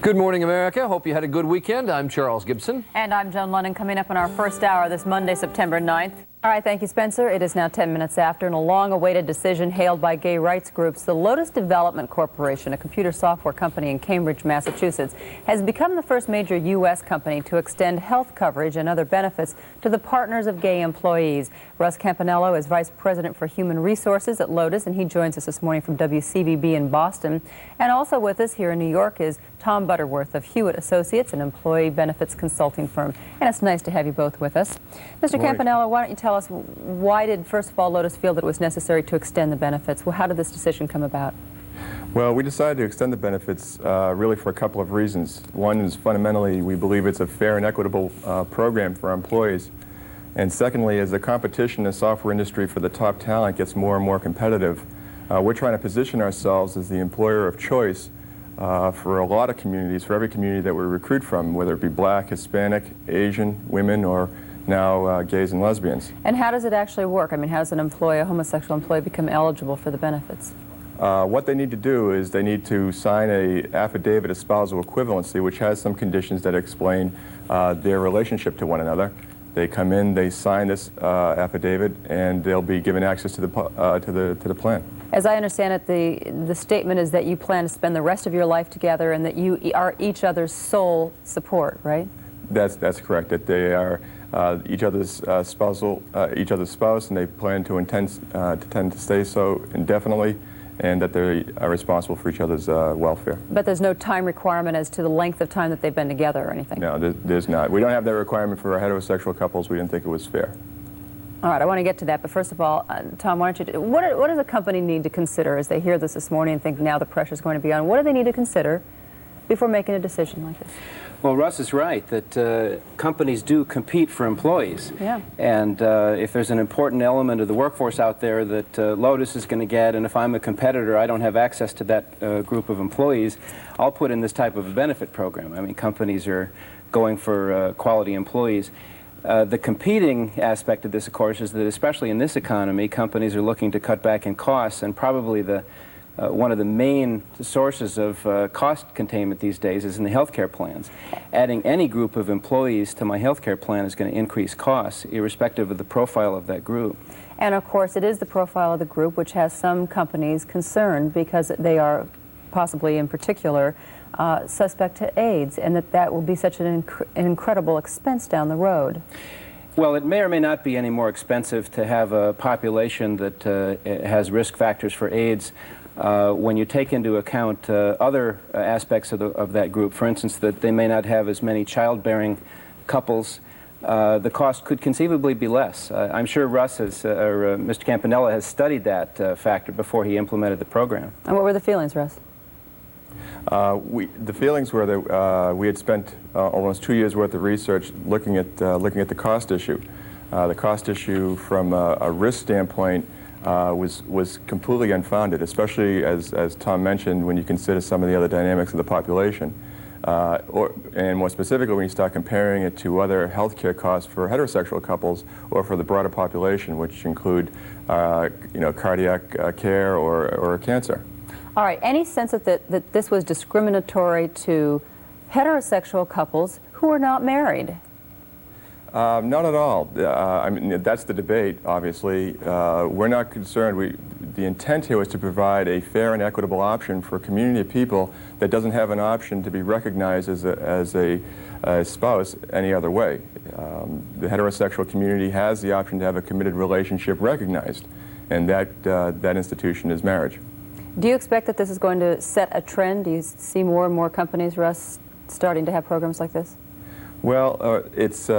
Good morning, America. Hope you had a good weekend. I'm Charles Gibson. And I'm Joan Lennon, coming up in our first hour this Monday, September 9th. All right, thank you, Spencer. It is now 10 minutes after, and a long-awaited decision hailed by gay rights groups. The Lotus Development Corporation, a computer software company in Cambridge, Massachusetts, has become the first major U.S. company to extend health coverage and other benefits to the partners of gay employees. Russ Campanello is Vice President for Human Resources at Lotus, and he joins us this morning from WCVB in Boston. And also with us here in New York is Tom Butterworth of Hewitt Associates, an employee benefits consulting firm. And it's nice to have you both with us. Mr. Campanello, why don't you tell us, why did, first of all, Lotus feel that it was necessary to extend the benefits? Well, how did this decision come about? Well, we decided to extend the benefits really for a couple of reasons. One is fundamentally we believe it's a fair and equitable program for our employees. And secondly, as the competition in the software industry for the top talent gets more and more competitive, we're trying to position ourselves as the employer of choice for a lot of communities, for every community that we recruit from, whether it be black, Hispanic, Asian, women, or now gays and lesbians. And how does it actually work? I mean, how does an employee, a homosexual employee, become eligible for the benefits? What they need to do is they need to sign an affidavit of spousal equivalency, which has some conditions that explain their relationship to one another. They come in, they sign this affidavit, and they'll be given access to the plan. As I understand it, the statement is that you plan to spend the rest of your life together and that you are each other's sole support, right? That's correct. That they are each other's spouse, and they plan to intend to stay so indefinitely, and that they are responsible for each other's welfare. But there's no time requirement as to the length of time that they've been together or anything? No, there's not. We don't have that requirement for heterosexual couples. We didn't think it was fair. All right, I want to get to that, but first of all, Tom, why don't you, what does a company need to consider as they hear this morning and think now the pressure's going to be on? What do they need to consider before making a decision like this? Well, Russ is right that companies do compete for employees. Yeah. And if there's an important element of the workforce out there that Lotus is going to get, and if I'm a competitor, I don't have access to that group of employees, I'll put in this type of a benefit program. I mean, companies are going for quality employees. The competing aspect of this, of course, is that especially in this economy, companies are looking to cut back in costs, and probably one of the main sources of cost containment these days is in the healthcare plans. Adding any group of employees to my healthcare plan is going to increase costs, irrespective of the profile of that group. And of course, it is the profile of the group which has some companies concerned because they are possibly, in particular, suspect to AIDS, and that will be such an incredible expense down the road. Well, it may or may not be any more expensive to have a population that has risk factors for AIDS when you take into account other aspects of that group. For instance, that they may not have as many childbearing couples. The cost could conceivably be less. I'm sure Russ has, or Mr. Campanella has studied that factor before he implemented the program. And what were the feelings, Russ? The feelings were that we had spent almost 2 years' worth of research looking at the cost issue. The cost issue from a risk standpoint was completely unfounded, especially as Tom mentioned, when you consider some of the other dynamics of the population. And more specifically, when you start comparing it to other healthcare costs for heterosexual couples or for the broader population, which include cardiac care or cancer. All right, any sense that this was discriminatory to heterosexual couples who are not married? Not at all. I mean, that's the debate, obviously. We're not concerned. The intent here was to provide a fair and equitable option for a community of people that doesn't have an option to be recognized as a spouse any other way. The heterosexual community has the option to have a committed relationship recognized, and that institution is marriage. Do you expect that this is going to set a trend? Do you see more and more companies, Russ, starting to have programs like this? Well, it's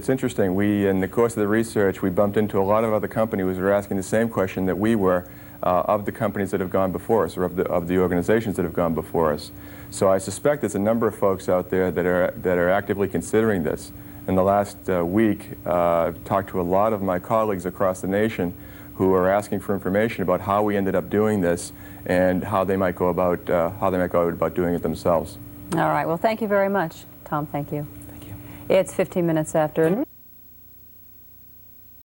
interesting. In the course of the research, we bumped into a lot of other companies who were asking the same question that we were of the companies that have gone before us, or of the organizations that have gone before us. So I suspect there's a number of folks out there that are actively considering this. In the last week, I've talked to a lot of my colleagues across the nation who are asking for information about how we ended up doing this and how they might go about doing it themselves. All right. Well, thank you very much, Tom. Thank you. Thank you. It's 15 minutes after.